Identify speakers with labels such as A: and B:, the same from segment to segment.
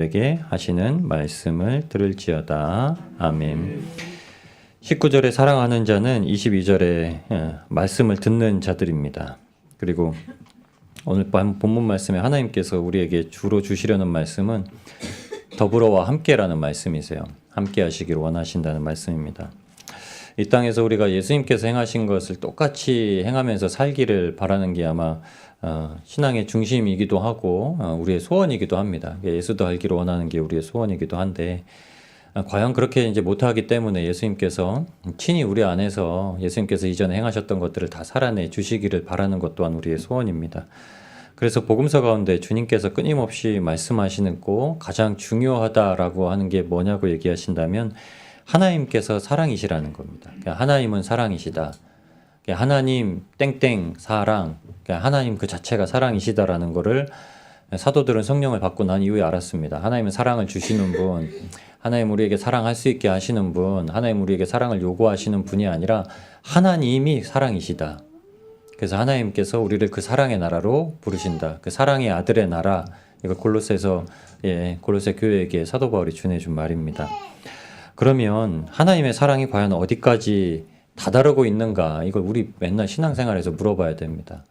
A: 에게 하시는 말씀을 들을지어다. 아멘. 19절에 사랑하는 자는 22절에 말씀을 듣는 자들입니다. 그리고 오늘 본문 말씀에 하나님께서 우리에게 주로 주시려는 말씀은 더불어와 함께라는 말씀이세요. 함께 하시기를 원하신다는 말씀입니다. 이 땅에서 우리가 예수님께서 행하신 것을 똑같이 행하면서 살기를 바라는 게 아마 신앙의 중심이기도 하고 우리의 소원이기도 합니다. 예수도 알기를 원하는 게 우리의 소원이기도 한데 과연 그렇게 이제 못하기 때문에 예수님께서 친히 우리 안에서 예수님께서 이전에 행하셨던 것들을 다 살아내 주시기를 바라는 것 또한 우리의 소원입니다. 그래서 복음서 가운데 주님께서 끊임없이 말씀하시는 거 가장 중요하다라고 하는 게 뭐냐고 얘기하신다면 하나님께서 사랑이시라는 겁니다. 하나님은 사랑이시다. 하나님 땡땡 사랑, 하나님 그 자체가 사랑이시다라는 거를 사도들은 성령을 받고 난 이후에 알았습니다. 하나님은 사랑을 주시는 분, 하나님 우리에게 사랑할 수 있게 하시는 분, 하나님 우리에게 사랑을 요구하시는 분이 아니라 하나님이 사랑이시다. 그래서 하나님께서 우리를 그 사랑의 나라로 부르신다. 그 사랑의 아들의 나라, 이걸 골로새서 골로새 교회에게 사도 바울이 전해준 말입니다. 그러면 하나님의 사랑이 과연 어디까지 다다르고 있는가? 이걸 우리 맨날 신앙생활에서 물어봐야 됩니다.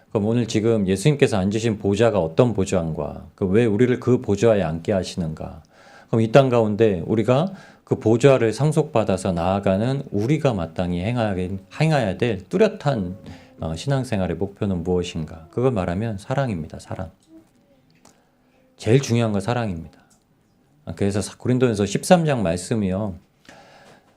A: 그럼 오늘 지금 예수님께서 앉으신 보좌가 어떤 보좌인가? 왜 우리를 그 보좌에 앉게 하시는가? 그럼 이 땅 가운데 우리가 그 보좌를 상속받아서 나아가는 우리가 마땅히 행해야 될 뚜렷한 신앙생활의 목표는 무엇인가? 그걸 말하면 사랑입니다. 사랑. 제일 중요한 건 사랑입니다. 그래서 고린도전서 13장 말씀이요.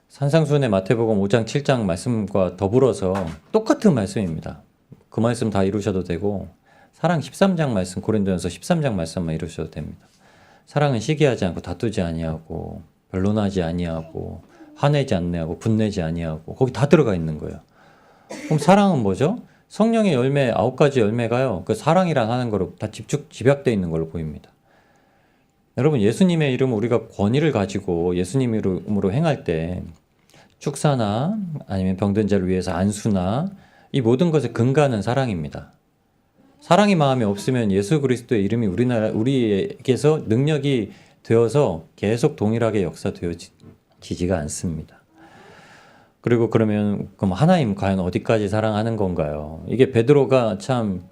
A: 산상수훈의 마태복음 5장 7장 말씀과 더불어서 똑같은 말씀입니다. 그 말씀 다 이루셔도 되고 사랑 13장 말씀, 고린도전서 13장 말씀만 이루셔도 됩니다. 사랑은 시기하지 않고 다투지 아니하고 변론하지 아니하고 화내지 않네하고 분내지 아니하고 거기 다 들어가 있는 거예요. 그럼 사랑은 뭐죠? 성령의 열매 9가지 열매가요. 그 사랑이란 하는 거로 다 집약되어 있는 걸로 보입니다. 여러분 예수님의 이름 우리가 권위를 가지고 예수님 이름으로 행할 때 축사나 아니면 병든 자를 위해서 안수나 이 모든 것의 근간은 사랑입니다. 사랑의 마음이 없으면 예수 그리스도의 이름이 우리에게서 능력이 되어서 계속 동일하게 역사되어지지가 않습니다. 그리고 그럼 하나님 과연 어디까지 사랑하는 건가요? 이게 베드로가 참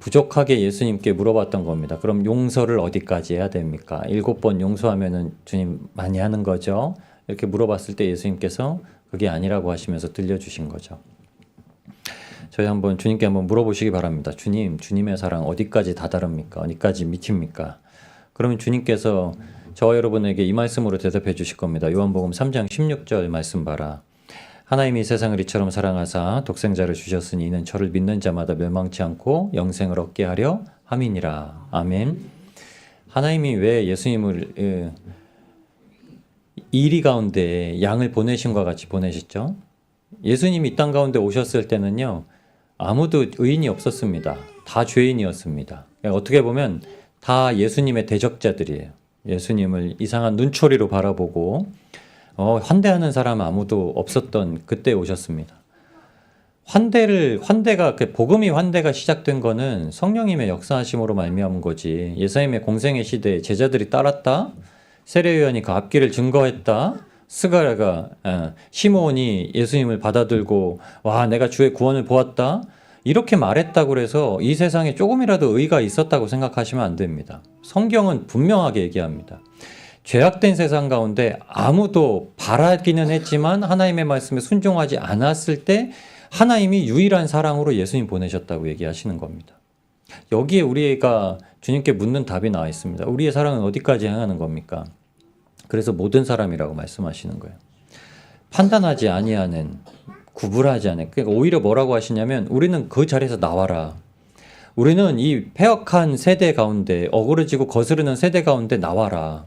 A: 부족하게 예수님께 물어봤던 겁니다. 그럼 용서를 어디까지 해야 됩니까? 7번 용서하면은 주님 많이 하는 거죠? 이렇게 물어봤을 때 예수님께서 그게 아니라고 하시면서 들려주신 거죠. 저희 주님께 한번 물어보시기 바랍니다. 주님의 사랑 어디까지 다다릅니까? 어디까지 미칩니까? 그러면 주님께서 저와 여러분에게 이 말씀으로 대답해 주실 겁니다. 요한복음 3장 16절 말씀 봐라. 하나님이 세상을 이처럼 사랑하사 독생자를 주셨으니 이는 저를 믿는 자마다 멸망치 않고 영생을 얻게 하려 함이니라. 아멘. 하나님이 왜 예수님을 이리 가운데 양을 보내신과 같이 보내셨죠? 예수님이 이 땅 가운데 오셨을 때는요. 아무도 의인이 없었습니다. 다 죄인이었습니다. 어떻게 보면 다 예수님의 대적자들이에요. 예수님을 이상한 눈초리로 바라보고 환대하는 사람 아무도 없었던 그때 오셨습니다. 복음이 환대가 시작된 거는 성령님의 역사하심으로 말미암은 거지. 예수님의 공생의 시대에 제자들이 따랐다. 세례요한이 그 앞길을 증거했다. 시므온이 예수님을 받아들고 와 내가 주의 구원을 보았다. 이렇게 말했다고 해서 이 세상에 조금이라도 의가 있었다고 생각하시면 안 됩니다. 성경은 분명하게 얘기합니다. 죄악된 세상 가운데 아무도 바라기는 했지만 하나님의 말씀에 순종하지 않았을 때 하나님이 유일한 사랑으로 예수님 보내셨다고 얘기하시는 겁니다. 여기에 우리가 주님께 묻는 답이 나와 있습니다. 우리의 사랑은 어디까지 향하는 겁니까? 그래서 모든 사람이라고 말씀하시는 거예요. 판단하지 아니하는, 구분하지 않는. 그러니까 오히려 뭐라고 하시냐면 우리는 그 자리에서 나와라. 우리는 이 패역한 세대 가운데 어그러지고 거스르는 세대 가운데 나와라.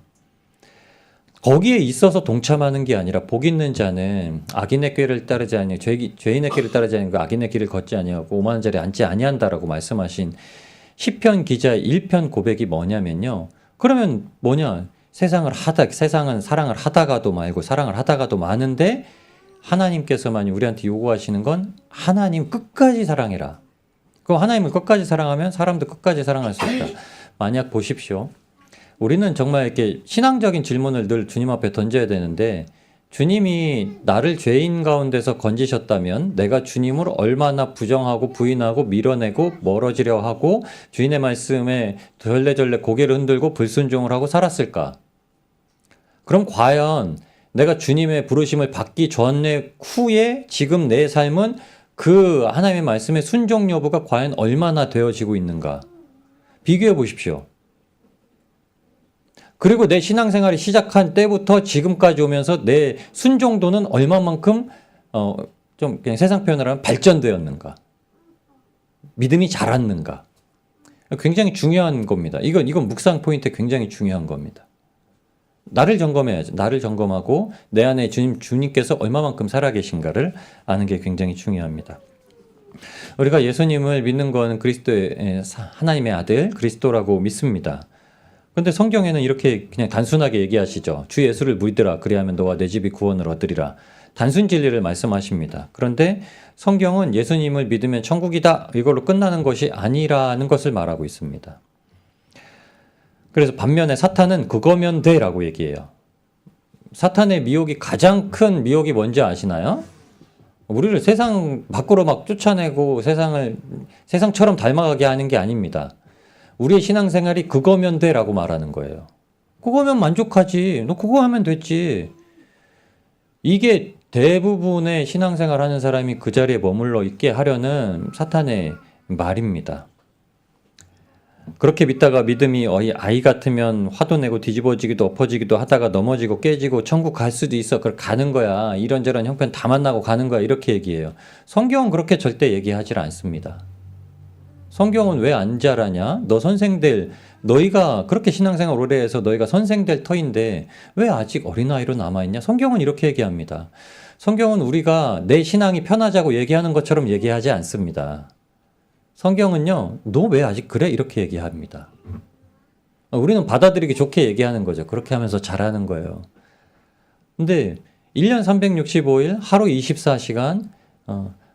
A: 거기에 있어서 동참하는 게 아니라 복 있는 자는 악인의 꾀를 따르지 아니하고 죄인의 길을 따르지 아니하고 악인의 길을 걷지 아니하고 오만한 자리에 앉지 아니한다라고 말씀하신 시편 기자의 1편 고백이 뭐냐면요. 그러면 뭐냐? 세상은 사랑을 하다가도 말고 사랑을 하다가도 많은데 하나님께서만 우리한테 요구하시는 건 하나님 끝까지 사랑해라. 그럼 하나님을 끝까지 사랑하면 사람도 끝까지 사랑할 수 있다. 만약 보십시오. 우리는 정말 이렇게 신앙적인 질문을 늘 주님 앞에 던져야 되는데 주님이 나를 죄인 가운데서 건지셨다면 내가 주님을 얼마나 부정하고 부인하고 밀어내고 멀어지려 하고 주인의 말씀에 절레절레 고개를 흔들고 불순종을 하고 살았을까? 그럼 과연 내가 주님의 부르심을 받기 전에 후에 지금 내 삶은 그 하나님의 말씀의 순종 여부가 과연 얼마나 되어지고 있는가? 비교해 보십시오. 그리고 내 신앙생활이 시작한 때부터 지금까지 오면서 내 순종도는 얼마만큼 좀 그냥 세상 표현을 하면 발전되었는가? 믿음이 자랐는가? 굉장히 중요한 겁니다. 이건 묵상 포인트 굉장히 중요한 겁니다. 나를 점검해야죠. 나를 점검하고 내 안에 주님께서 얼마만큼 살아계신가를 아는 게 굉장히 중요합니다. 우리가 예수님을 믿는 건 그리스도의 하나님의 아들 그리스도라고 믿습니다. 근데 성경에는 이렇게 그냥 단순하게 얘기하시죠. 주 예수를 믿으라. 그리하면 너와 내 집이 구원을 얻으리라. 단순 진리를 말씀하십니다. 그런데 성경은 예수님을 믿으면 천국이다. 이걸로 끝나는 것이 아니라는 것을 말하고 있습니다. 그래서 반면에 사탄은 그거면 돼 라고 얘기해요. 사탄의 미혹이 가장 큰 미혹이 뭔지 아시나요? 우리를 세상 밖으로 막 쫓아내고 세상처럼 닮아가게 하는 게 아닙니다. 우리의 신앙생활이 그거면 돼 라고 말하는 거예요. 그거면 만족하지. 너 그거 하면 됐지. 이게 대부분의 신앙생활 하는 사람이 그 자리에 머물러 있게 하려는 사탄의 말입니다. 그렇게 믿다가 믿음이 아이 같으면 화도 내고 뒤집어지기도 엎어지기도 하다가 넘어지고 깨지고 천국 갈 수도 있어. 그걸 가는 거야. 이런저런 형편 다 만나고 가는 거야. 이렇게 얘기해요. 성경은 그렇게 절대 얘기하지 않습니다. 성경은 왜 안 자라냐? 너희가 그렇게 신앙생활 오래 해서 너희가 선생될 터인데 왜 아직 어린아이로 남아있냐? 성경은 이렇게 얘기합니다. 성경은 우리가 내 신앙이 편하자고 얘기하는 것처럼 얘기하지 않습니다. 성경은요, 너 왜 아직 그래? 이렇게 얘기합니다. 우리는 받아들이기 좋게 얘기하는 거죠. 그렇게 하면서 잘하는 거예요. 근데 1년 365일, 하루 24시간,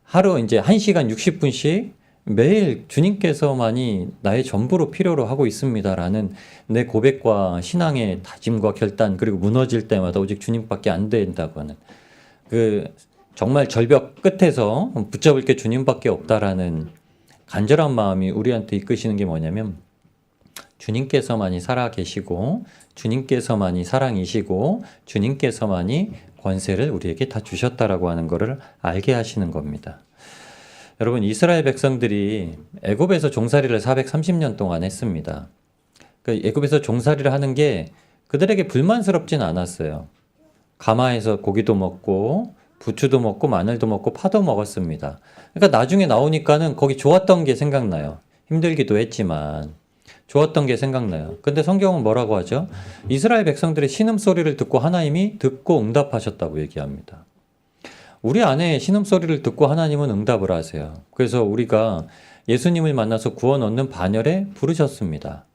A: 하루 이제 1시간 60분씩 매일 주님께서만이 나의 전부로 필요로 하고 있습니다라는 내 고백과 신앙의 다짐과 결단, 그리고 무너질 때마다 오직 주님밖에 안 된다고 하는 정말 절벽 끝에서 붙잡을 게 주님밖에 없다라는 간절한 마음이 우리한테 이끄시는 게 뭐냐면 주님께서만이 살아계시고 주님께서만이 사랑이시고 주님께서만이 권세를 우리에게 다 주셨다라고 하는 것을 알게 하시는 겁니다. 여러분, 이스라엘 백성들이 애굽에서 종살이를 430년 동안 했습니다. 애굽에서 종살이를 하는 게 그들에게 불만스럽진 않았어요. 가마에서 고기도 먹고 부추도 먹고 마늘도 먹고 파도 먹었습니다. 그러니까 나중에 나오니까는 거기 좋았던 게 생각나요. 힘들기도 했지만 좋았던 게 생각나요. 근데 성경은 뭐라고 하죠? 이스라엘 백성들의 신음소리를 듣고 하나님이 듣고 응답하셨다고 얘기합니다. 우리 안에 신음소리를 듣고 하나님은 응답을 하세요. 그래서 우리가 예수님을 만나서 구원 얻는 반열에 부르셨습니다.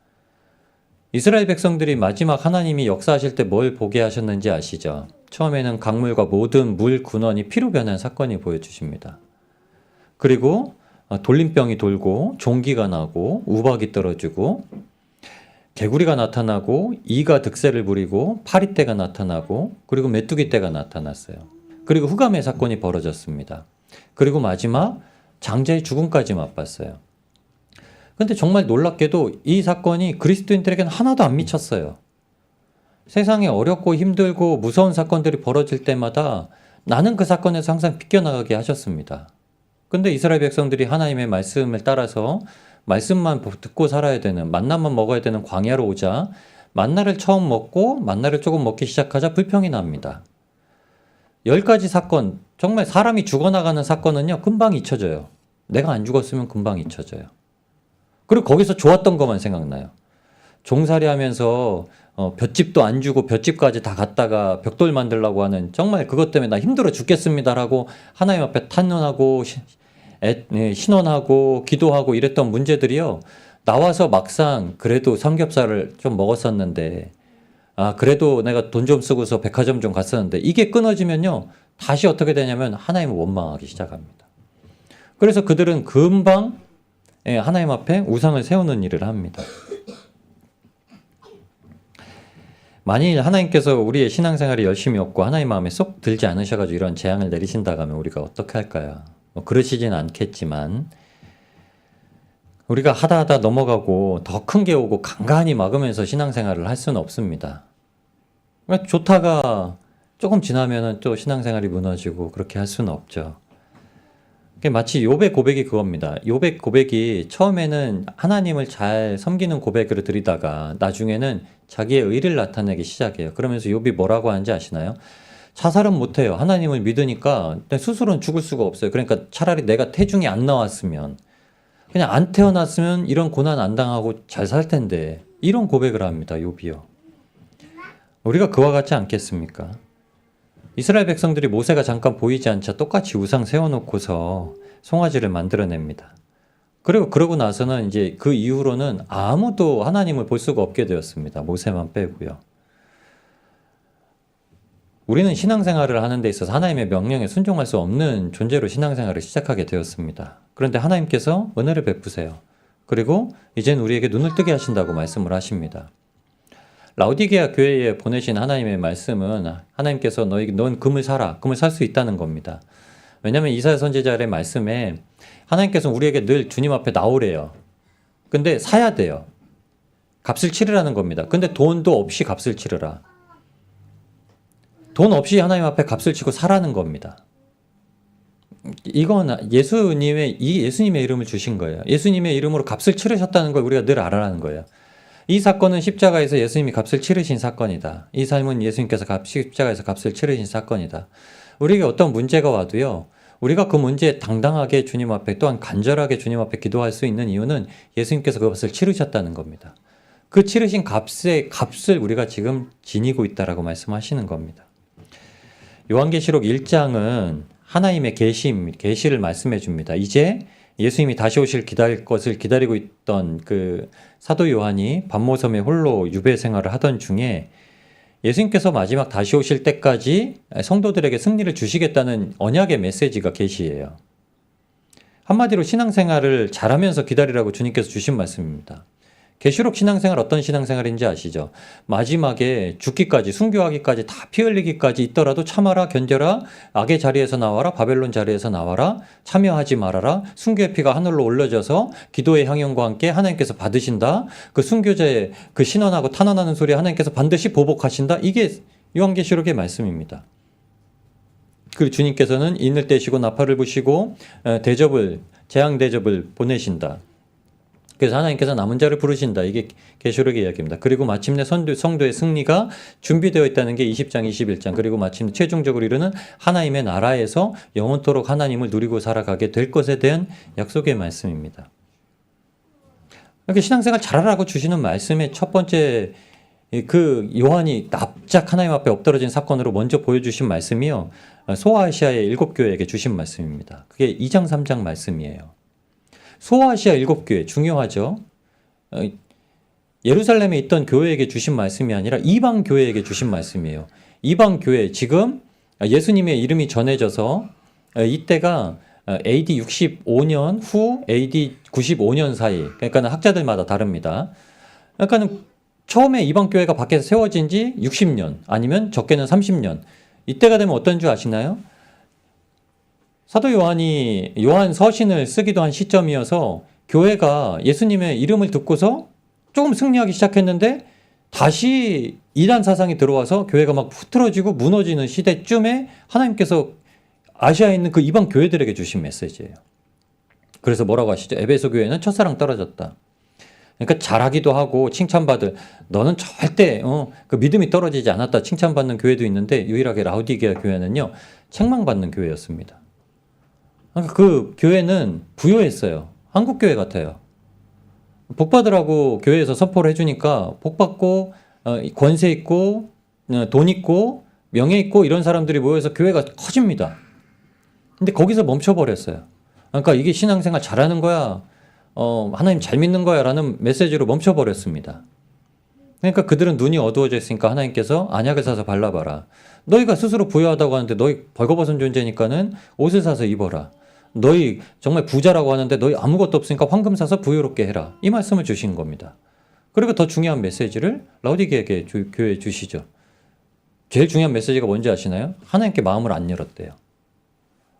A: 이스라엘 백성들이 마지막 하나님이 역사하실 때 뭘 보게 하셨는지 아시죠? 처음에는 강물과 모든 물 근원이 피로 변한 사건이 보여주십니다. 그리고 돌림병이 돌고 종기가 나고 우박이 떨어지고 개구리가 나타나고 이가 득세를 부리고 파리떼가 나타나고 그리고 메뚜기떼가 나타났어요. 그리고 흑암의 사건이 벌어졌습니다. 그리고 마지막 장자의 죽음까지 맛봤어요. 근데 정말 놀랍게도 이 사건이 그리스도인들에게는 하나도 안 미쳤어요. 세상에 어렵고 힘들고 무서운 사건들이 벌어질 때마다 나는 그 사건에서 항상 비껴나가게 하셨습니다. 근데 이스라엘 백성들이 하나님의 말씀을 따라서 말씀만 듣고 살아야 되는, 만나만 먹어야 되는 광야로 오자 만나를 처음 먹고 만나를 조금 먹기 시작하자 불평이 납니다. 10가지 사건, 정말 사람이 죽어나가는 사건은요 금방 잊혀져요. 내가 안 죽었으면 금방 잊혀져요. 그리고 거기서 좋았던 것만 생각나요. 종살이 하면서 볏집도 안 주고 볏집까지 다 갔다가 벽돌 만들려고 하는, 정말 그것 때문에 나 힘들어 죽겠습니다라고 하나님 앞에 탄원하고 신원하고 기도하고 이랬던 문제들이요, 나와서 막상 그래도 삼겹살을 좀 먹었었는데 그래도 내가 돈 좀 쓰고서 백화점 좀 갔었는데 이게 끊어지면요 다시 어떻게 되냐면 하나님을 원망하기 시작합니다. 그래서 그들은 금방 하나님 앞에 우상을 세우는 일을 합니다. 만일 하나님께서 우리의 신앙생활이 열심히 없고 하나님 마음에 쏙 들지 않으셔가지고 이런 재앙을 내리신다고 하면 우리가 어떻게 할까요? 뭐 그러시진 않겠지만 우리가 하다 넘어가고 더 큰 게 오고 간간히 막으면서 신앙생활을 할 수는 없습니다. 그러니까 좋다가 조금 지나면은 또 신앙생활이 무너지고 그렇게 할 수는 없죠. 마치 욥의 고백이 그겁니다. 욥의 고백이 처음에는 하나님을 잘 섬기는 고백으로 드리다가 나중에는 자기의 의를 나타내기 시작해요. 그러면서 욥이 뭐라고 하는지 아시나요? 자살은 못해요. 하나님을 믿으니까 스스로는 죽을 수가 없어요. 그러니까 차라리 내가 태중이 안 나왔으면, 그냥 안 태어났으면 이런 고난 안 당하고 잘 살 텐데, 이런 고백을 합니다. 욥이요. 우리가 그와 같지 않겠습니까? 이스라엘 백성들이 모세가 잠깐 보이지 않자 똑같이 우상 세워놓고서 송아지를 만들어냅니다. 그리고 그러고 나서는 이제 그 이후로는 아무도 하나님을 볼 수가 없게 되었습니다. 모세만 빼고요. 우리는 신앙생활을 하는 데 있어서 하나님의 명령에 순종할 수 없는 존재로 신앙생활을 시작하게 되었습니다. 그런데 하나님께서 은혜를 베푸세요. 그리고 이젠 우리에게 눈을 뜨게 하신다고 말씀을 하십니다. 라오디게아 교회에 보내신 하나님의 말씀은 하나님께서 넌 금을 사라. 금을 살 수 있다는 겁니다. 왜냐하면 이사야 선지자의 말씀에 하나님께서 우리에게 늘 주님 앞에 나오래요. 근데 사야 돼요. 값을 치르라는 겁니다. 근데 돈도 없이 값을 치르라. 돈 없이 하나님 앞에 값을 치고 사라는 겁니다. 이건 예수님의 이름을 주신 거예요. 예수님의 이름으로 값을 치르셨다는 걸 우리가 늘 알아라는 거예요. 이 사건은 십자가에서 예수님이 값을 치르신 사건이다. 이 삶은 예수님께서 십자가에서 값을 치르신 사건이다. 우리에게 어떤 문제가 와도요, 우리가 그 문제에 당당하게 주님 앞에, 또한 간절하게 주님 앞에 기도할 수 있는 이유는 예수님께서 그것을 치르셨다는 겁니다. 그 치르신 값을 우리가 지금 지니고 있다라고 말씀하시는 겁니다. 요한계시록 1장은 하나님의 계시를 말씀해 줍니다. 이제 예수님이 다시 오실 것을 기다리고 있던 그 사도 요한이 반모섬에 홀로 유배 생활을 하던 중에 예수님께서 마지막 다시 오실 때까지 성도들에게 승리를 주시겠다는 언약의 메시지가 계시예요. 한마디로 신앙생활을 잘하면서 기다리라고 주님께서 주신 말씀입니다. 계시록 신앙생활 어떤 신앙생활인지 아시죠? 마지막에 죽기까지, 순교하기까지, 다 피 흘리기까지 있더라도 참아라, 견뎌라, 악의 자리에서 나와라, 바벨론 자리에서 나와라, 참여하지 말아라, 순교의 피가 하늘로 올려져서 기도의 향연과 함께 하나님께서 받으신다. 그 순교자의 그 신원하고 탄원하는 소리 하나님께서 반드시 보복하신다. 이게 요한계시록의 말씀입니다. 그리고 주님께서는 인을 떼시고 나팔을 부시고 재앙 대접을 보내신다. 그래서 하나님께서 남은 자를 부르신다. 이게 계시록의 이야기입니다. 그리고 마침내 성도의 승리가 준비되어 있다는 게 20장, 21장. 그리고 마침내 최종적으로 이르는 하나님의 나라에서 영원토록 하나님을 누리고 살아가게 될 것에 대한 약속의 말씀입니다. 이렇게 신앙생활 잘하라고 주시는 말씀의 첫 번째, 그 요한이 납작 하나님 앞에 엎드러진 사건으로 먼저 보여주신 말씀이요, 소아시아의 7교회에게 주신 말씀입니다. 그게 2장, 3장 말씀이에요. 소아시아 7교회 중요하죠. 예루살렘에 있던 교회에게 주신 말씀이 아니라 이방 교회에게 주신 말씀이에요. 이방 교회, 지금 예수님의 이름이 전해져서 이때가 AD 65년 후 AD 95년 사이, 그러니까 학자들마다 다릅니다. 그러니까 처음에 이방 교회가 밖에서 세워진 지 60년 아니면 적게는 30년, 이때가 되면 어떤 줄 아시나요? 사도 요한이 요한 서신을 쓰기도 한 시점이어서 교회가 예수님의 이름을 듣고서 조금 승리하기 시작했는데 다시 이단 사상이 들어와서 교회가 막 흐트러지고 무너지는 시대쯤에 하나님께서 아시아에 있는 그 이방 교회들에게 주신 메시지예요. 그래서 뭐라고 하시죠? 에베소 교회는 첫사랑 떨어졌다. 그러니까 잘하기도 하고 칭찬받을, 너는 절대 그 믿음이 떨어지지 않았다 칭찬받는 교회도 있는데, 유일하게 라오디게아 교회는요, 책망받는 교회였습니다. 그러니까 그 교회는 부요했어요. 한국 교회 같아요. 복 받으라고 교회에서 선포를 해주니까 복 받고 권세 있고 돈 있고 명예 있고 이런 사람들이 모여서 교회가 커집니다. 근데 거기서 멈춰버렸어요. 그러니까 이게 신앙생활 잘하는 거야, 하나님 잘 믿는 거야 라는 메시지로 멈춰버렸습니다. 그러니까 그들은 눈이 어두워져 있으니까 하나님께서 안약을 사서 발라봐라. 너희가 스스로 부유하다고 하는데 너희 벌거벗은 존재니까는 옷을 사서 입어라. 너희 정말 부자라고 하는데 너희 아무것도 없으니까 황금 사서 부유롭게 해라. 이 말씀을 주신 겁니다. 그리고 더 중요한 메시지를 라오디게아 교회에 주시죠. 제일 중요한 메시지가 뭔지 아시나요? 하나님께 마음을 안 열었대요.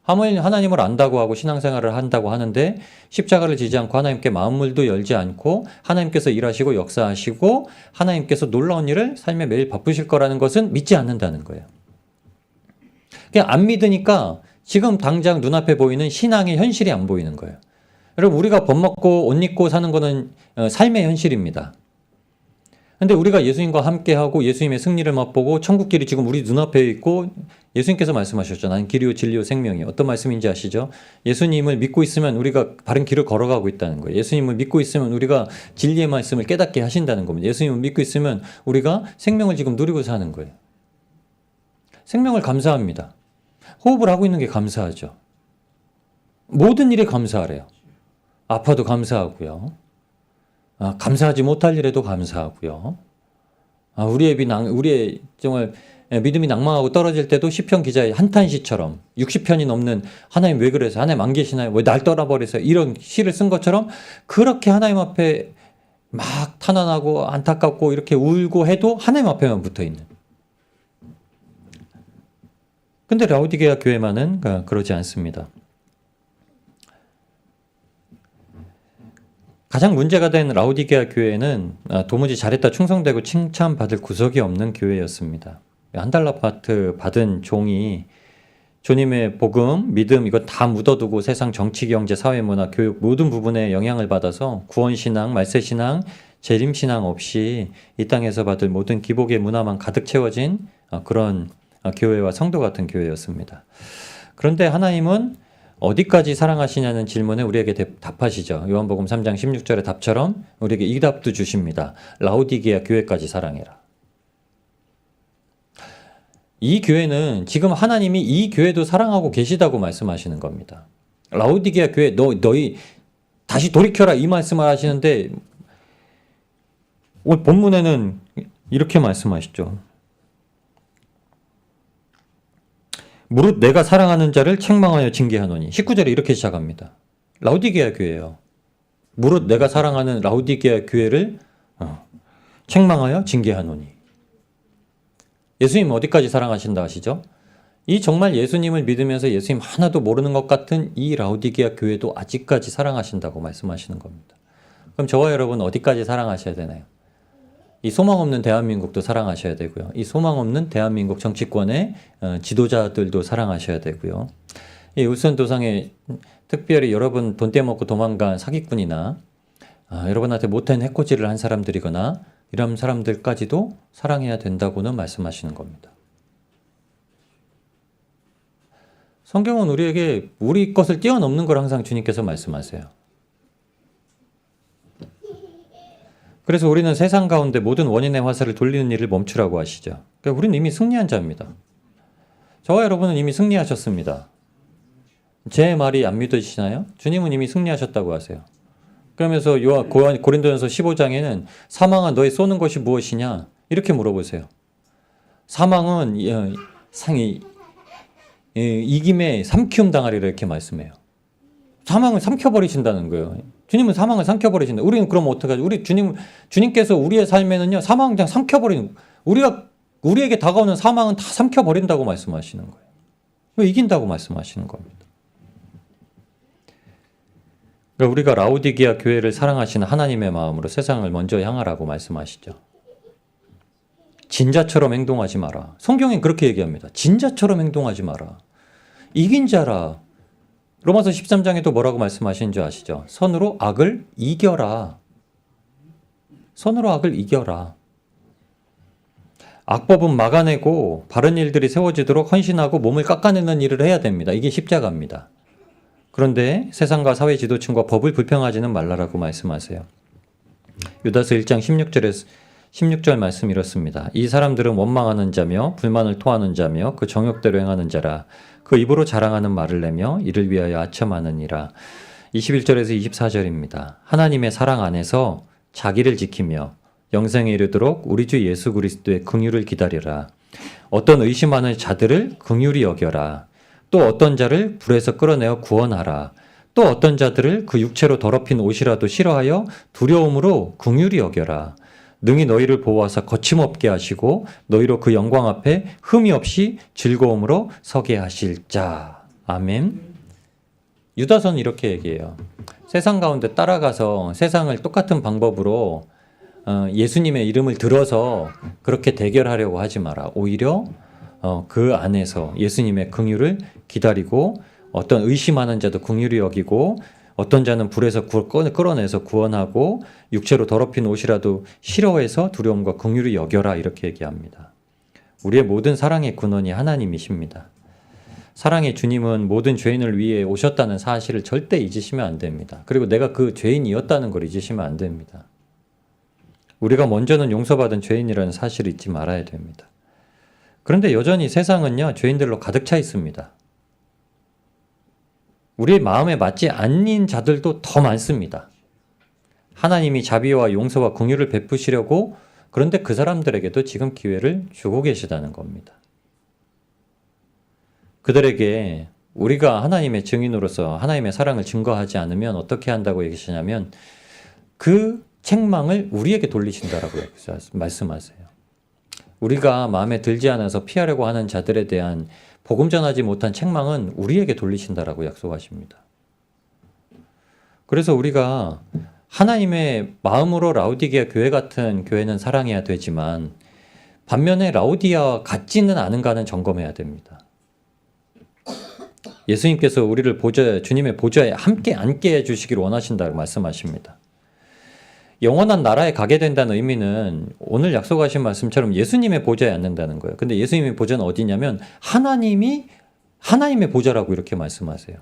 A: 하나님을 안다고 하고 신앙생활을 한다고 하는데 십자가를 지지 않고 하나님께 마음을도 열지 않고 하나님께서 일하시고 역사하시고 하나님께서 놀라운 일을 삶에 매일 바쁘실 거라는 것은 믿지 않는다는 거예요. 그냥 안 믿으니까 지금 당장 눈앞에 보이는 신앙의 현실이 안 보이는 거예요. 여러분, 우리가 밥 먹고 옷 입고 사는 거는 삶의 현실입니다. 근데 우리가 예수님과 함께하고 예수님의 승리를 맛보고 천국길이 지금 우리 눈앞에 있고 예수님께서 말씀하셨죠. 나는 길이요 진리요 생명이요. 어떤 말씀인지 아시죠? 예수님을 믿고 있으면 우리가 바른 길을 걸어가고 있다는 거예요. 예수님을 믿고 있으면 우리가 진리의 말씀을 깨닫게 하신다는 겁니다. 예수님을 믿고 있으면 우리가 생명을 지금 누리고 사는 거예요. 생명을 감사합니다. 호흡을 하고 있는 게 감사하죠. 모든 일에 감사하래요. 아파도 감사하고요. 감사하지 못할 일에도 감사하고요. 우리의 정말 믿음이 낭망하고 떨어질 때도 시편 기자의 한탄시처럼 60편이 넘는 하나님 왜 그래서 하나님 안 계시나요? 왜 날 떠나버리세요? 이런 시를 쓴 것처럼 그렇게 하나님 앞에 막 탄원하고 안타깝고 이렇게 울고 해도 하나님 앞에만 붙어있는. 근데 라오디게아 교회만은 그러지 않습니다. 가장 문제가 된 라오디게아 교회는 도무지 잘했다 충성되고 칭찬받을 구석이 없는 교회였습니다. 한 달러 아파트 받은 종이 주님의 복음, 믿음 이거 다 묻어두고 세상 정치, 경제, 사회, 문화, 교육 모든 부분에 영향을 받아서 구원신앙, 말세신앙, 재림신앙 없이 이 땅에서 받을 모든 기복의 문화만 가득 채워진 그런 교회와 성도 같은 교회였습니다. 그런데 하나님은 어디까지 사랑하시냐는 질문에 우리에게 답하시죠. 요한복음 3장 16절의 답처럼 우리에게 이 답도 주십니다. 라오디게아 교회까지 사랑해라. 이 교회는 지금 하나님이 이 교회도 사랑하고 계시다고 말씀하시는 겁니다. 라오디게아 교회 너희 다시 돌이켜라 이 말씀을 하시는데 오늘 본문에는 이렇게 말씀하시죠. 무릇 내가 사랑하는 자를 책망하여 징계하노니. 19절에 이렇게 시작합니다. 라오디게아 교회예요. 무릇 내가 사랑하는 라오디게아 교회를 책망하여 징계하노니. 예수님 어디까지 사랑하신다 하시죠? 이 정말 예수님을 믿으면서 예수님 하나도 모르는 것 같은 이 라오디게아 교회도 아직까지 사랑하신다고 말씀하시는 겁니다. 그럼 저와 여러분 어디까지 사랑하셔야 되나요? 이 소망 없는 대한민국도 사랑하셔야 되고요. 이 소망 없는 대한민국 정치권의 지도자들도 사랑하셔야 되고요. 이 울산도상에 특별히 여러분 돈 떼먹고 도망간 사기꾼이나 여러분한테 못한 해코지를 한 사람들이거나 이런 사람들까지도 사랑해야 된다고는 말씀하시는 겁니다. 성경은 우리에게 우리 것을 뛰어넘는 걸 항상 주님께서 말씀하세요. 그래서 우리는 세상 가운데 모든 원인의 화살을 돌리는 일을 멈추라고 하시죠. 그러니까 우리는 이미 승리한 자입니다. 저와 여러분은 이미 승리하셨습니다. 제 말이 안 믿어지시나요? 주님은 이미 승리하셨다고 하세요. 그러면서 고린도전서 15장에는 사망아 너의 쏘는 것이 무엇이냐? 이렇게 물어보세요. 사망은 이김에 삼키움 당하리라 이렇게 말씀해요. 사망을 삼켜버리신다는 거예요. 주님은 사망을 삼켜버리신다. 우리는 그럼 어떡하죠? 주님께서 우리의 삶에는요, 사망을 그냥 삼켜버리는, 우리에게 다가오는 사망은 다 삼켜버린다고 말씀하시는 거예요. 왜 이긴다고 말씀하시는 겁니다. 그러니까 우리가 라오디게아 교회를 사랑하시는 하나님의 마음으로 세상을 먼저 향하라고 말씀하시죠. 진자처럼 행동하지 마라. 성경엔 그렇게 얘기합니다. 진자처럼 행동하지 마라. 이긴 자라. 로마서 13장에도 뭐라고 말씀하시는 줄 아시죠? 선으로 악을 이겨라. 선으로 악을 이겨라. 악법은 막아내고 바른 일들이 세워지도록 헌신하고 몸을 깎아내는 일을 해야 됩니다. 이게 십자가입니다. 그런데 세상과 사회 지도층과 법을 불평하지는 말라라고 말씀하세요. 유다서 1장 16절 말씀 이렇습니다. 이 사람들은 원망하는 자며 불만을 토하는 자며 그 정욕대로 행하는 자라. 그 입으로 자랑하는 말을 내며 이를 위하여 아첨하느니라. 21절에서 24절입니다. 하나님의 사랑 안에서 자기를 지키며 영생에 이르도록 우리 주 예수 그리스도의 긍휼을 기다리라. 어떤 의심하는 자들을 긍휼히 여겨라. 또 어떤 자를 불에서 끌어내어 구원하라. 또 어떤 자들을 그 육체로 더럽힌 옷이라도 싫어하여 두려움으로 긍휼히 여겨라. 능히 너희를 보호하사 거침없게 하시고 너희로 그 영광 앞에 흠이 없이 즐거움으로 서게 하실 자. 아멘. 유다서는 이렇게 얘기해요. 세상 가운데 따라가서 세상을 똑같은 방법으로 예수님의 이름을 들어서 그렇게 대결하려고 하지 마라. 오히려 그 안에서 예수님의 긍휼을 기다리고 어떤 의심하는 자도 긍휼히 여기고 어떤 자는 불에서 끌어내서 구원하고 육체로 더럽힌 옷이라도 싫어해서 두려움과 긍휼히 여겨라 이렇게 얘기합니다. 우리의 모든 사랑의 근원이 하나님이십니다. 사랑의 주님은 모든 죄인을 위해 오셨다는 사실을 절대 잊으시면 안 됩니다. 그리고 내가 그 죄인이었다는 걸 잊으시면 안 됩니다. 우리가 먼저는 용서받은 죄인이라는 사실을 잊지 말아야 됩니다. 그런데 여전히 세상은요, 죄인들로 가득 차 있습니다. 우리의 마음에 맞지 않는 자들도 더 많습니다. 하나님이 자비와 용서와 긍휼을 베푸시려고 그런데 그 사람들에게도 지금 기회를 주고 계시다는 겁니다. 그들에게 우리가 하나님의 증인으로서 하나님의 사랑을 증거하지 않으면 어떻게 한다고 얘기하시냐면 그 책망을 우리에게 돌리신다라고 말씀하세요. 우리가 마음에 들지 않아서 피하려고 하는 자들에 대한 복음 전하지 못한 책망은 우리에게 돌리신다라고 약속하십니다. 그래서 우리가 하나님의 마음으로 라우디게아 교회 같은 교회는 사랑해야 되지만 반면에 라우디아와 같지는 않은가는 점검해야 됩니다. 예수님께서 우리를 주님의 보좌에 함께 앉게 해주시기를 원하신다고 말씀하십니다. 영원한 나라에 가게 된다는 의미는 오늘 약속하신 말씀처럼 예수님의 보좌에 앉는다는 거예요. 근데 예수님의 보좌는 어디냐면 하나님의 보좌라고 이렇게 말씀하세요.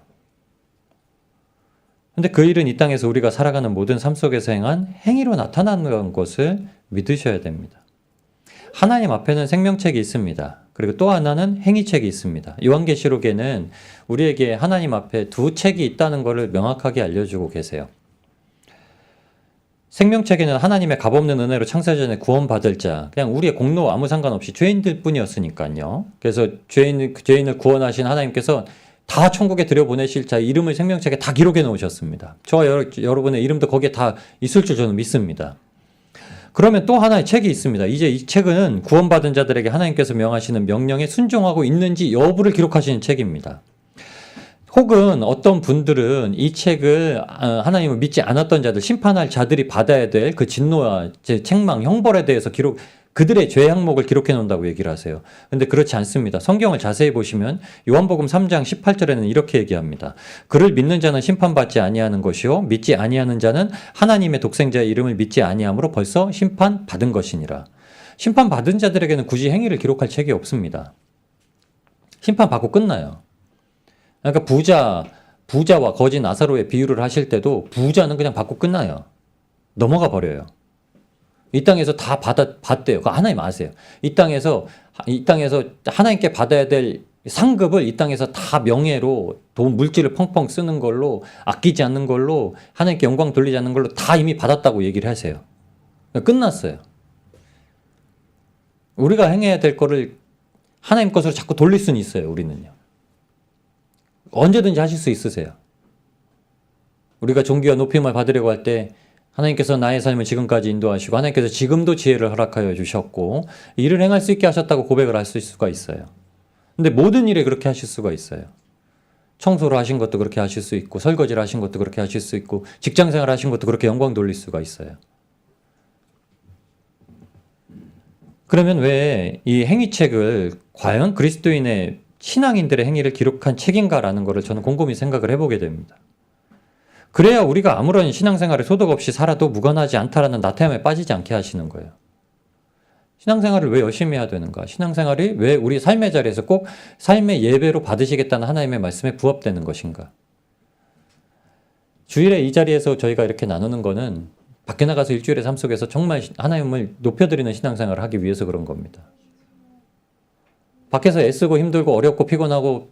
A: 근데 그 일은 이 땅에서 우리가 살아가는 모든 삶 속에서 행한 행위로 나타나는 것을 믿으셔야 됩니다. 하나님 앞에는 생명책이 있습니다. 그리고 또 하나는 행위책이 있습니다. 요한계시록에는 우리에게 하나님 앞에 두 책이 있다는 것을 명확하게 알려주고 계세요. 생명책에는 하나님의 값없는 은혜로 창세전에 구원받을 자, 그냥 우리의 공로 아무 상관없이 죄인들 뿐이었으니까요. 그래서 죄인을 구원하신 하나님께서 다 천국에 들여보내실 자 이름을 생명책에 다 기록해 놓으셨습니다. 저와 여러분의 이름도 거기에 다 있을 줄 저는 믿습니다. 그러면 또 하나의 책이 있습니다. 이제 이 책은 구원받은 자들에게 하나님께서 명하시는 명령에 순종하고 있는지 여부를 기록하시는 책입니다. 혹은 어떤 분들은 이 책을 하나님을 믿지 않았던 자들, 심판할 자들이 받아야 될 그 진노와 책망, 형벌에 대해서 그들의 죄 항목을 기록해 놓는다고 얘기를 하세요. 근데 그렇지 않습니다. 성경을 자세히 보시면 요한복음 3장 18절에는 이렇게 얘기합니다. 그를 믿는 자는 심판받지 아니하는 것이요 믿지 아니하는 자는 하나님의 독생자의 이름을 믿지 아니함으로 벌써 심판받은 것이니라. 심판받은 자들에게는 굳이 행위를 기록할 책이 없습니다. 심판받고 끝나요. 그러니까 부자와 거지 나사로의 비유를 하실 때도 부자는 그냥 받고 끝나요. 넘어가 버려요. 이 땅에서 다 받대요. 하나님 아세요. 이 땅에서 하나님께 받아야 될 상급을 이 땅에서 다 명예로 돈 물질을 펑펑 쓰는 걸로 아끼지 않는 걸로 하나님께 영광 돌리지 않는 걸로 다 이미 받았다고 얘기를 하세요. 끝났어요. 우리가 행해야 될 거를 하나님 것으로 자꾸 돌릴 수는 있어요. 우리는요. 언제든지 하실 수 있으세요. 우리가 존귀와 높임을 받으려고 할 때 하나님께서 나의 삶을 지금까지 인도하시고 하나님께서 지금도 지혜를 허락하여 주셨고 일을 행할 수 있게 하셨다고 고백을 할 수가 있어요. 근데 모든 일에 그렇게 하실 수가 있어요. 청소를 하신 것도 그렇게 하실 수 있고 설거지를 하신 것도 그렇게 하실 수 있고 직장생활 하신 것도 그렇게 영광 돌릴 수가 있어요. 그러면 왜 이 행위책을 과연 그리스도인의 신앙인들의 행위를 기록한 책인가라는 것을 저는 곰곰이 생각을 해보게 됩니다. 그래야 우리가 아무런 신앙생활에 소득 없이 살아도 무관하지 않다라는 나태함에 빠지지 않게 하시는 거예요. 신앙생활을 왜 열심히 해야 되는가? 신앙생활이 왜 우리 삶의 자리에서 꼭 삶의 예배로 받으시겠다는 하나님의 말씀에 부합되는 것인가? 주일에 이 자리에서 저희가 이렇게 나누는 거는 밖에 나가서 일주일의 삶 속에서 정말 하나님을 높여드리는 신앙생활을 하기 위해서 그런 겁니다. 밖에서 애쓰고 힘들고 어렵고 피곤하고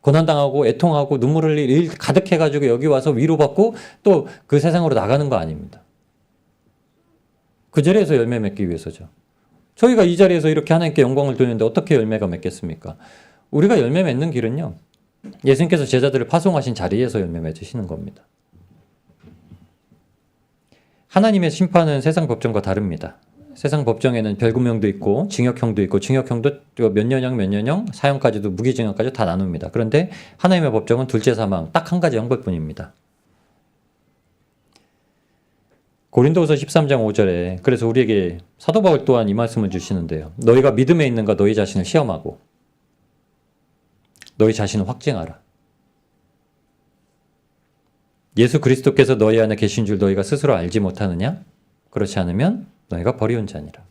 A: 고난당하고 애통하고 눈물 흘릴 일 가득해가지고 여기 와서 위로받고 또 그 세상으로 나가는 거 아닙니다. 그 자리에서 열매 맺기 위해서죠. 저희가 이 자리에서 이렇게 하나님께 영광을 돌리는데 어떻게 열매가 맺겠습니까? 우리가 열매 맺는 길은요. 예수님께서 제자들을 파송하신 자리에서 열매 맺으시는 겁니다. 하나님의 심판은 세상 법정과 다릅니다. 세상 법정에는 별구명도 있고 징역형도 있고 징역형도 몇 년형 몇 년형 사형까지도 무기징역까지 다 나눕니다. 그런데 하나님의 법정은 둘째 사망 딱 한 가지 형벌뿐입니다. 고린도후서 13장 5절에 그래서 우리에게 사도 바울 또한 이 말씀을 주시는데요. 너희가 믿음에 있는가 너희 자신을 시험하고 너희 자신을 확증하라. 예수 그리스도께서 너희 안에 계신 줄 너희가 스스로 알지 못하느냐? 그렇지 않으면 너희가 버리운 자니라.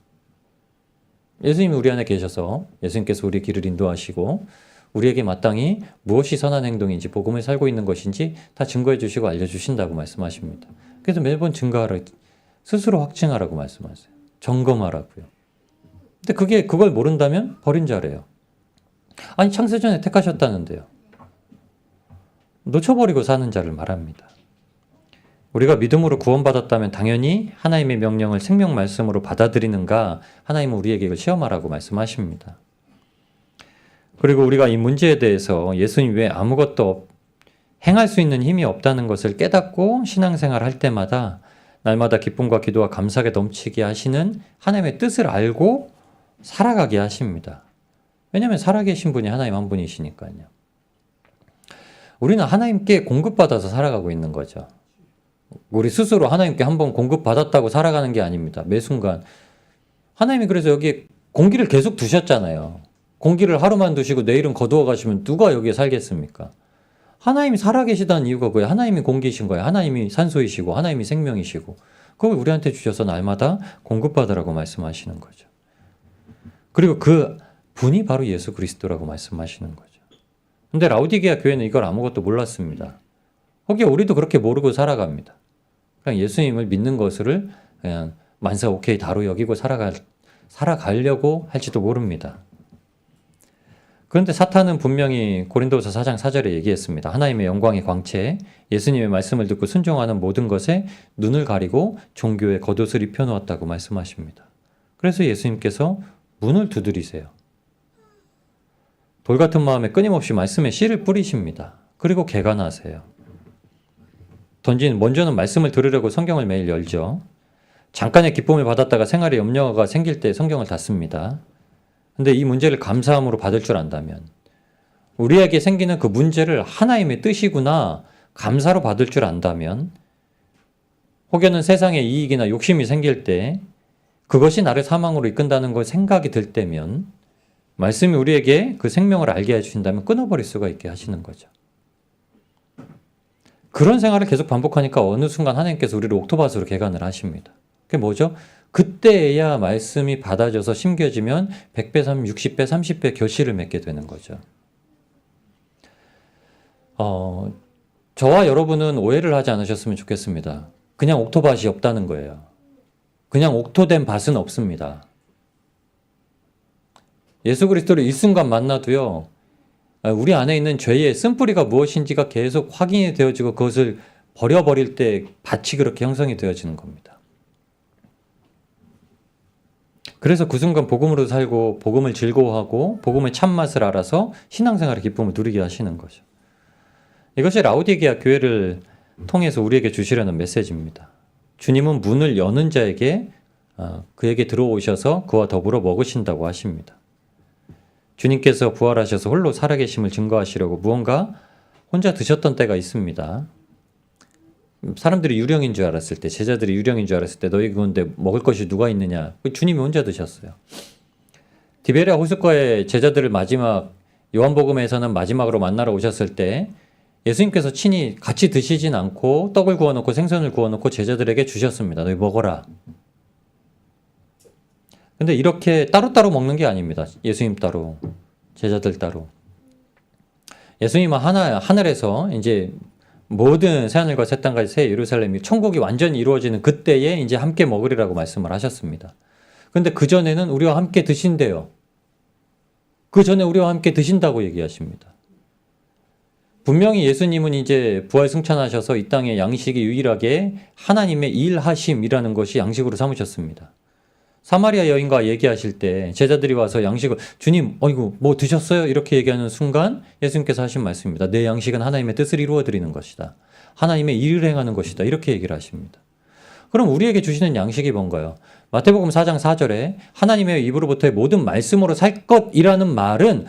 A: 예수님이 우리 안에 계셔서 예수님께서 우리 길을 인도하시고 우리에게 마땅히 무엇이 선한 행동인지 복음을 살고 있는 것인지 다 증거해 주시고 알려주신다고 말씀하십니다. 그래서 매번 증거하라, 스스로 확증하라고 말씀하세요. 점검하라고요. 근데 그걸 모른다면 버린 자래요. 아니 창세전에 택하셨다는데요. 놓쳐버리고 사는 자를 말합니다. 우리가 믿음으로 구원받았다면 당연히 하나님의 명령을 생명 말씀으로 받아들이는가 하나님은 우리에게 이걸 시험하라고 말씀하십니다. 그리고 우리가 이 문제에 대해서 예수님 외에 아무것도 행할 수 있는 힘이 없다는 것을 깨닫고 신앙생활 할 때마다 날마다 기쁨과 기도와 감사하게 넘치게 하시는 하나님의 뜻을 알고 살아가게 하십니다. 왜냐하면 살아계신 분이 하나님 한 분이시니까요. 우리는 하나님께 공급받아서 살아가고 있는 거죠. 우리 스스로 하나님께 한번 공급받았다고 살아가는 게 아닙니다. 매 순간. 하나님이 그래서 여기 공기를 계속 두셨잖아요. 공기를 하루만 두시고 내일은 거두어 가시면 누가 여기에 살겠습니까? 하나님이 살아계시다는 이유가 그거예요. 하나님이 공기이신 거예요. 하나님이 산소이시고 하나님이 생명이시고 그걸 우리한테 주셔서 날마다 공급받으라고 말씀하시는 거죠. 그리고 그 분이 바로 예수 그리스도라고 말씀하시는 거죠. 근데 라우디게아 교회는 이걸 아무것도 몰랐습니다. 거기에 우리도 그렇게 모르고 살아갑니다. 그냥 예수님을 믿는 것을 그냥 만사 오케이 다로 여기고 살아가려고 할지도 모릅니다. 그런데 사탄은 분명히 고린도후서 4장 4절에 얘기했습니다. 하나님의 영광의 광채, 예수님의 말씀을 듣고 순종하는 모든 것에 눈을 가리고 종교의 겉옷을 입혀놓았다고 말씀하십니다. 그래서 예수님께서 문을 두드리세요. 돌 같은 마음에 끊임없이 말씀의 씨를 뿌리십니다. 그리고 개간하세요. 먼저는 말씀을 들으려고 성경을 매일 열죠. 잠깐의 기쁨을 받았다가 생활에 염려가 생길 때 성경을 닫습니다. 근데 이 문제를 감사함으로 받을 줄 안다면 우리에게 생기는 그 문제를 하나님의 뜻이구나 감사로 받을 줄 안다면 혹여는 세상의 이익이나 욕심이 생길 때 그것이 나를 사망으로 이끈다는 걸 생각이 들 때면 말씀이 우리에게 그 생명을 알게 해주신다면 끊어버릴 수가 있게 하시는 거죠. 그런 생활을 계속 반복하니까 어느 순간 하나님께서 우리를 옥토밭으로 개간을 하십니다. 그게 뭐죠? 그때야 말씀이 받아져서 심겨지면 100배, 60배, 30배 결실을 맺게 되는 거죠. 저와 여러분은 오해를 하지 않으셨으면 좋겠습니다. 그냥 옥토밭이 없다는 거예요. 그냥 옥토된 밭은 없습니다. 예수 그리스도를 일순간 만나도요. 우리 안에 있는 죄의 쓴뿌리가 무엇인지가 계속 확인이 되어지고 그것을 버려버릴 때 밭이 그렇게 형성이 되어지는 겁니다. 그래서 그 순간 복음으로 살고 복음을 즐거워하고 복음의 참맛을 알아서 신앙생활의 기쁨을 누리게 하시는 거죠. 이것이 라우디게아 교회를 통해서 우리에게 주시려는 메시지입니다. 주님은 문을 여는 자에게 그에게 들어오셔서 그와 더불어 먹으신다고 하십니다. 주님께서 부활하셔서 홀로 살아계심을 증거하시려고 무언가 혼자 드셨던 때가 있습니다. 사람들이 유령인 줄 알았을 때, 제자들이 유령인 줄 알았을 때 너희 그건데 먹을 것이 누가 있느냐? 주님이 혼자 드셨어요. 디베랴 호숫가에 제자들을 마지막 요한복음에서는 마지막으로 만나러 오셨을 때 예수님께서 친히 같이 드시진 않고 떡을 구워놓고 생선을 구워놓고 제자들에게 주셨습니다. 너희 먹어라. 근데 이렇게 따로따로 먹는 게 아닙니다. 예수님 따로, 제자들 따로. 예수님은 하늘에서 이제 모든 새하늘과 새 땅까지 새 예루살렘이 천국이 완전히 이루어지는 그때에 이제 함께 먹으리라고 말씀을 하셨습니다. 근데 그 전에는 우리와 함께 드신대요. 그 전에 우리와 함께 드신다고 얘기하십니다. 분명히 예수님은 이제 부활 승천하셔서 이 땅의 양식이 유일하게 하나님의 일하심이라는 것이 양식으로 삼으셨습니다. 사마리아 여인과 얘기하실 때 제자들이 와서 양식을 주님 어이구 뭐 드셨어요? 이렇게 얘기하는 순간 예수님께서 하신 말씀입니다. 내 양식은 하나님의 뜻을 이루어 드리는 것이다. 하나님의 일을 행하는 것이다. 이렇게 얘기를 하십니다. 그럼 우리에게 주시는 양식이 뭔가요? 마태복음 4장 4절에 하나님의 입으로부터의 모든 말씀으로 살 것이라는 말은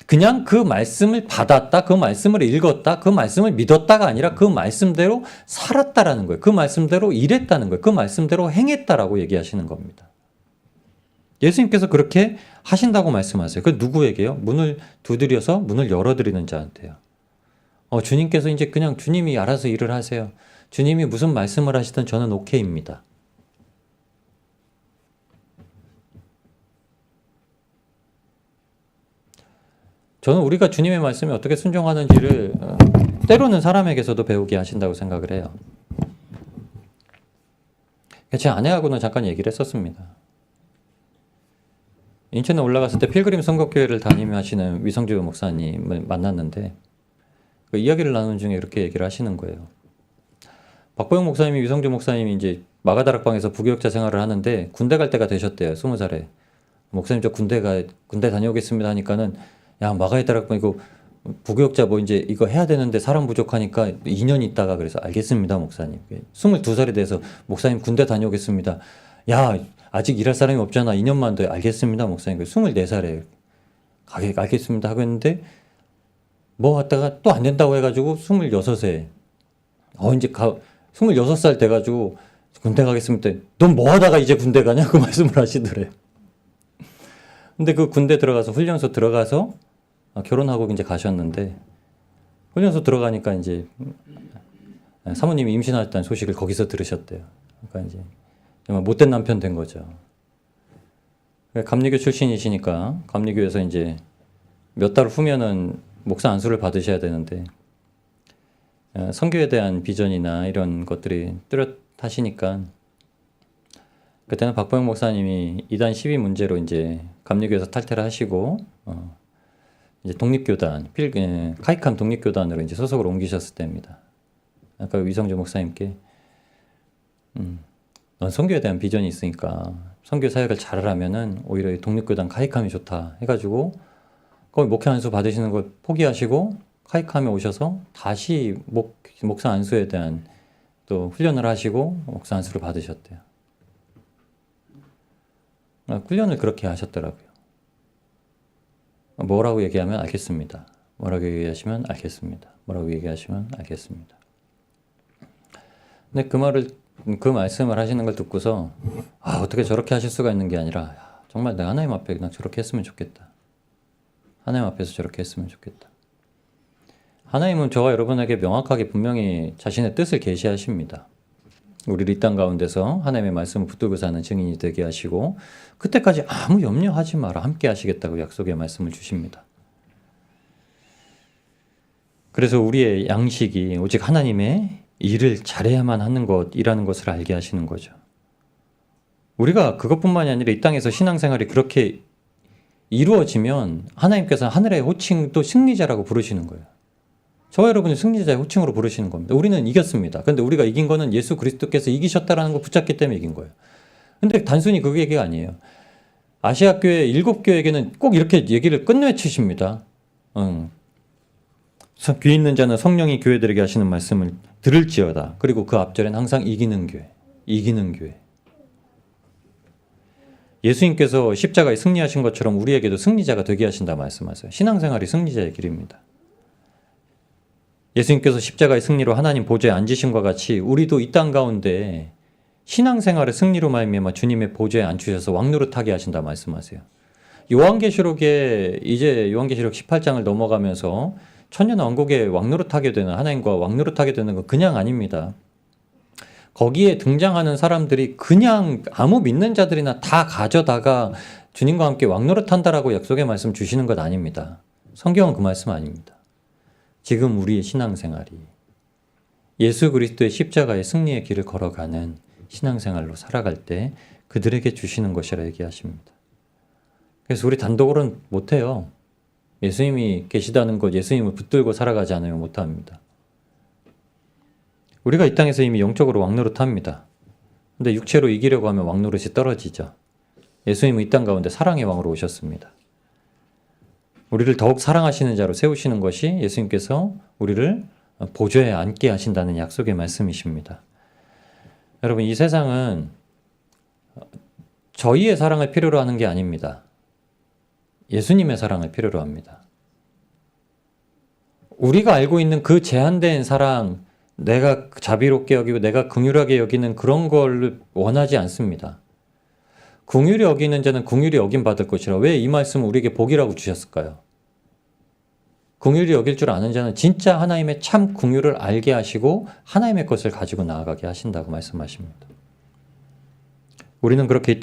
A: 그냥 그 말씀을 받았다, 그 말씀을 읽었다, 그 말씀을 믿었다가 아니라 그 말씀대로 살았다라는 거예요. 그 말씀대로 일했다는 거예요. 그 말씀대로 행했다라고 얘기하시는 겁니다. 예수님께서 그렇게 하신다고 말씀하세요. 그 누구에게요? 문을 두드려서 문을 열어드리는 자한테요. 주님께서 이제 그냥 주님이 알아서 일을 하세요. 주님이 무슨 말씀을 하시든 저는 오케이입니다. 저는 우리가 주님의 말씀에 어떻게 순종하는지를 때로는 사람에게서도 배우게 하신다고 생각을 해요. 제 아내하고는 잠깐 얘기를 했었습니다. 인천에 올라갔을 때 필그림 선곡교회를 담임하시는 위성주 목사님을 만났는데 그 이야기를 나누는 중에 이렇게 얘기를 하시는 거예요. 박보영 목사님이 위성주 목사님이 이제 마가다락방에서 부교역자 생활을 하는데 군대 갈 때가 되셨대요. 20살에. 목사님 저 군대 다녀오겠습니다 하니까는 야 마가다락방 이거 부교역자 뭐 이제 이거 해야 되는데 사람 부족하니까 2년 있다가 그래서 알겠습니다 목사님. 22살이 돼서 목사님 군대 다녀오겠습니다. 야 아직 일할 사람이 없잖아. 2년만 더 알겠습니다 목사님. 24살에 알겠습니다 하고 했는데 뭐 하다가 또 안 된다고 해가지고 26세 이제 26살 돼가지고 군대 가겠습니다. 넌 뭐 하다가 이제 군대 가냐? 그 말씀을 하시더래요. 근데 그 군대 들어가서 훈련소 들어가서 결혼하고 이제 가셨는데 훈련소 들어가니까 이제 사모님이 임신하셨다는 소식을 거기서 들으셨대요. 그러니까 이제 정말 못된 남편 된 거죠. 감리교 출신이시니까 감리교에서 이제 몇 달 후면은 목사 안수를 받으셔야 되는데 선교에 대한 비전이나 이런 것들이 뚜렷하시니까 그때는 박보영 목사님이 이단 시비 문제로 이제 감리교에서 탈퇴를 하시고 이제 독립교단 카이캄 독립교단으로 이제 소속으로 옮기셨을 때입니다. 아까 위성주 목사님께 넌 선교에 대한 비전이 있으니까 선교 사역을 잘하면은 오히려 독립교단 카이캄이 좋다 해가지고 거기 목회 안수 받으시는 걸 포기하시고 카이캄에 오셔서 다시 목사 안수에 대한 또 훈련을 하시고 목사 안수를 받으셨대요. 훈련을 그렇게 하셨더라고요. 뭐라고 얘기하면 알겠습니다. 뭐라고 얘기하시면 알겠습니다. 뭐라고 얘기하시면 알겠습니다. 근데 그 말씀을 하시는 걸 듣고서 어떻게 저렇게 하실 수가 있는 게 아니라 정말 내가 하나님 앞에 그냥 저렇게 했으면 좋겠다. 하나님 앞에서 저렇게 했으면 좋겠다. 하나님은 저와 여러분에게 명확하게 분명히 자신의 뜻을 계시하십니다. 우리를 이 땅 가운데서 하나님의 말씀을 붙들고 사는 증인이 되게 하시고 그때까지 아무 염려하지 마라 함께 하시겠다고 약속의 말씀을 주십니다. 그래서 우리의 양식이 오직 하나님의 일을 잘해야만 하는 것이라는 것을 알게 하시는 거죠. 우리가 그것뿐만이 아니라 이 땅에서 신앙생활이 그렇게 이루어지면 하나님께서 하늘의 호칭도 승리자라고 부르시는 거예요. 저와 여러분이 승리자의 호칭으로 부르시는 겁니다. 우리는 이겼습니다. 그런데 우리가 이긴 거는 예수 그리스도께서 이기셨다라는 걸 붙잡기 때문에 이긴 거예요. 근데 단순히 그 얘기가 아니에요. 아시아 교회 7교회에게는 꼭 이렇게 얘기를 끝내치십니다. 귀 있는 자는 성령이 교회들에게 하시는 말씀을 들을지어다. 그리고 그 앞절엔 항상 이기는 교회, 이기는 교회. 예수님께서 십자가에 승리하신 것처럼 우리에게도 승리자가 되게 하신다 말씀하세요. 신앙생활이 승리자의 길입니다. 예수님께서 십자가의 승리로 하나님 보좌에 앉으심과 같이 우리도 이 땅 가운데 신앙생활의 승리로 말미암아 주님의 보좌에 앉으셔서 왕노릇하게 하신다 말씀하세요. 요한계시록에 이제 요한계시록 18장을 넘어가면서 천년왕국에 왕노릇하게 되는 하나님과 왕노릇하게 되는 건 그냥 아닙니다. 거기에 등장하는 사람들이 그냥 아무 믿는 자들이나 다 가져다가 주님과 함께 왕노릇한다라고 약속의 말씀 주시는 것 아닙니다. 성경은 그 말씀 아닙니다. 지금 우리의 신앙생활이 예수 그리스도의 십자가의 승리의 길을 걸어가는 신앙생활로 살아갈 때 그들에게 주시는 것이라 얘기하십니다. 그래서 우리 단독으로는 못해요. 예수님이 계시다는 것, 예수님을 붙들고 살아가지 않으면 못합니다. 우리가 이 땅에서 이미 영적으로 왕노릇합니다. 근데 육체로 이기려고 하면 왕노릇이 떨어지죠. 예수님은 이 땅 가운데 사랑의 왕으로 오셨습니다. 우리를 더욱 사랑하시는 자로 세우시는 것이 예수님께서 우리를 보좌에 앉게 하신다는 약속의 말씀이십니다. 여러분, 이 세상은 저희의 사랑을 필요로 하는 게 아닙니다. 예수님의 사랑을 필요로 합니다. 우리가 알고 있는 그 제한된 사랑, 내가 자비롭게 여기고 내가 긍휼하게 여기는 그런 걸 원하지 않습니다. 긍휼히 여기는 자는 긍휼히 여김 받을 것이라. 왜 이 말씀을 우리에게 복이라고 주셨을까요? 긍휼히 여길 줄 아는 자는 진짜 하나님의 참 긍휼을 알게 하시고 하나님의 것을 가지고 나아가게 하신다고 말씀하십니다. 우리는 그렇게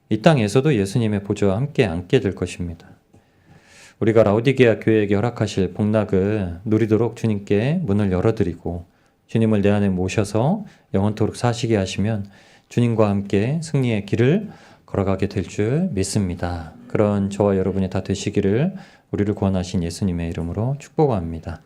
A: 이 땅에서도 예수님의 보좌와 함께 앉게 될 것입니다. 우리가 라오디게아 교회에게 허락하실 복락을 누리도록 주님께 문을 열어드리고 주님을 내 안에 모셔서 영원토록 사시게 하시면 주님과 함께 승리의 길을 걸어가게 될 줄 믿습니다. 그런 저와 여러분이 다 되시기를 우리를 구원하신 예수님의 이름으로 축복합니다.